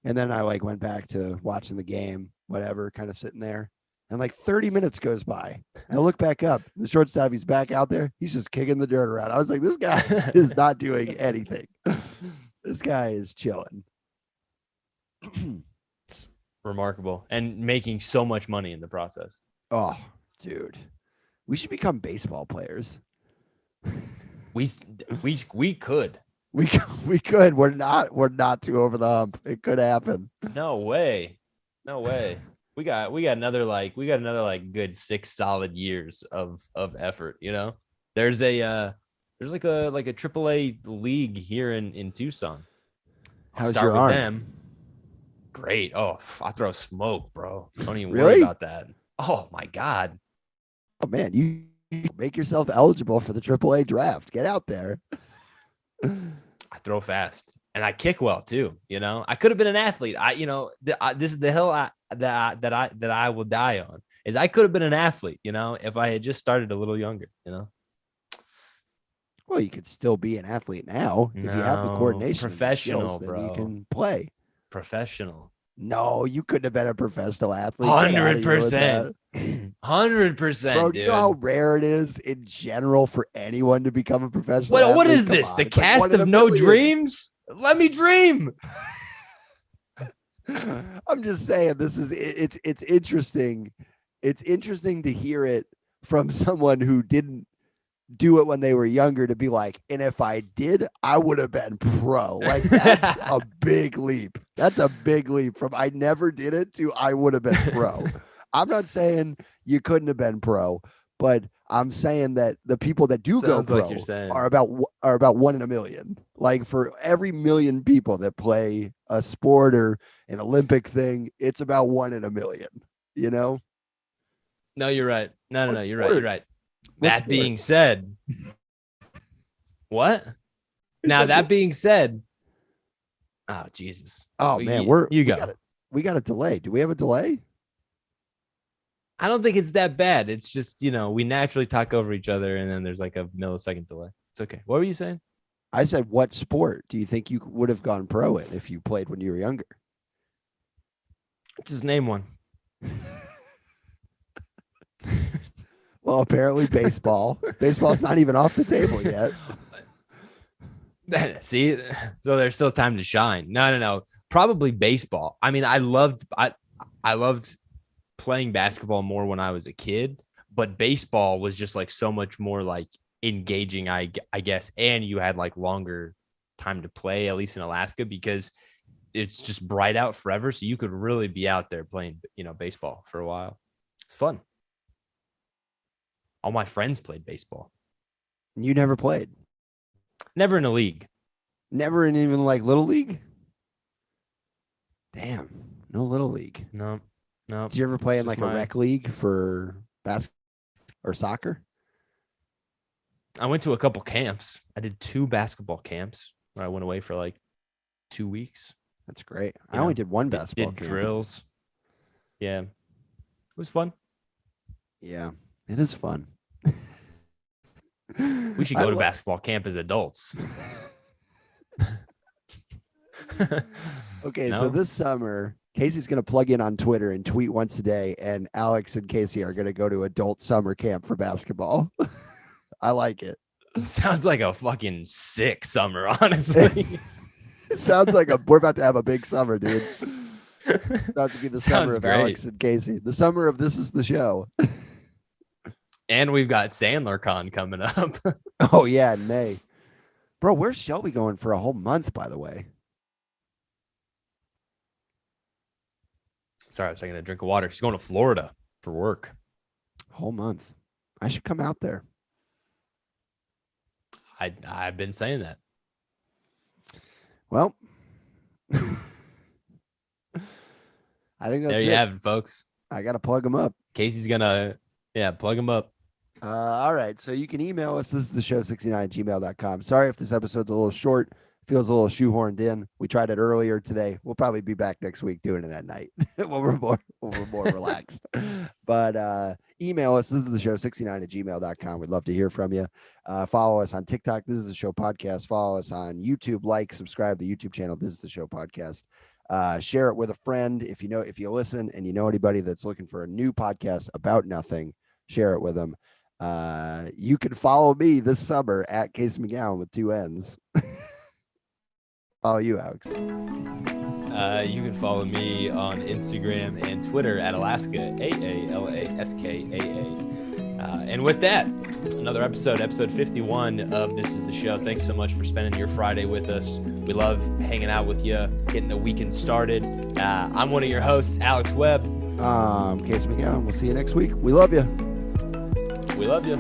And then I like went back to watching the game, whatever, kind of sitting there. And like 30 minutes goes by. And I look back up. The shortstop, he's back out there. He's just kicking the dirt around. I was like, this guy is not doing anything. This guy is chilling. It's remarkable and making so much money in the process. Oh, dude. We should become baseball players. We could. We could. We're not too over the hump. It could happen. No way. We got another good 6 solid years of effort, you know. There's like a AAA league here in Tucson. How's Start your with arm? them. Great. Oh, I throw smoke, bro. Don't even worry Really? about that. Oh my God. Oh man, you make yourself eligible for the AAA draft. Get out there. I throw fast and I kick well too. You know, I could have been an athlete. This is the hill that I will die on. Is I could have been an athlete. You know, if I had just started a little younger. You know. Well, you could still be an athlete now if you have the No, coordination. and the professional, skills, then bro. you can play. Professional. No, you couldn't have been a professional athlete. Get outta here with that. 100%. Bro, do you know how rare it is in general for anyone to become a professional What athlete? is Come this? on, The it's like cast one in a of No million. Dreams? Let me dream. I'm just saying it's interesting. It's interesting to hear it from someone who didn't do it when they were younger to be like, and if I did, I would have been pro. Like that's a big leap. That's a big leap from I never did it to I would have been pro. I'm not saying you couldn't have been pro, but I'm saying that the people that do Sounds go like pro you're saying. are about 1 in a million. Like for every million people that play a sport or an Olympic thing, it's about 1 in a million, you know? No, you're right. No, What you're sport? right. You're right. What That sport? being said, what? Now that being said, oh Jesus. Oh Well, man, you go. We got a delay. Do we have a delay? I don't think it's that bad. It's just, you know, we naturally talk over each other and then there's like a millisecond delay. It's okay. What were you saying? I said, what sport do you think you would have gone pro in if you played when you were younger? Just name one. Well, apparently baseball. Baseball's not even off the table yet. See, so there's still time to shine. No. Probably baseball. I mean, I loved playing basketball more when I was a kid, but baseball was just like so much more like engaging, I guess. And you had like longer time to play, at least in Alaska, because it's just bright out forever. So you could really be out there playing, you know, baseball for a while. It's fun. All my friends played baseball. You never played? Never in a league. Never in even like little league? Damn, no little league. No. Did you ever play in like a rec league for basketball or soccer? I went to a couple camps. I did 2 basketball camps where I went away for like 2 weeks. That's great. I Yeah. only did one basketball Did camp. drills. Yeah. It was fun. Yeah, it is fun. We should go to basketball camp as adults. Okay, No? so this summer, Casey's going to plug in on Twitter and tweet once a day, and Alex and Casey are going to go to adult summer camp for basketball. I like it. Sounds like a fucking sick summer, honestly. It sounds like we're about to have a big summer, dude. It's about to be the summer Sounds of great. Alex and Casey. The summer of This Is the Show. And we've got Sandler Con coming up. Oh, yeah, in May. Bro, where's Shelby going for a whole month, by the way? Sorry, I was taking a drink of water. She's going to Florida for work. Whole month. I should come out there. I've been saying that. Well, I think that's There it. you have it, folks. I got to plug them up. Casey's gonna, plug him up. All right. So you can email us. This is the show 69 at gmail.com. Sorry if this episode's a little short. feels a little shoehorned in. We tried it earlier today. We'll probably be back next week doing it at night when we're more relaxed. But email us. This is the show 69@gmail.com. We'd love to hear from you. Follow us on TikTok. This is the show podcast. Follow us on YouTube. Like, subscribe to the YouTube channel. This is the show podcast. Share it with a friend. If you listen and you know anybody that's looking for a new podcast about nothing, share it with them. You can follow me this summer at Casey McGowan with 2 N's. Follow you, Alex. You can follow me on Instagram and Twitter at Alaska, AALASKAA. And with that, another episode 51 of This Is the Show. Thanks so much for spending your Friday with us. We love hanging out with you, getting the weekend started. I'm one of your hosts, Alex Webb. Casey McGowan. We'll see you next week. We love you. We love you.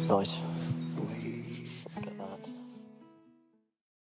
Nice.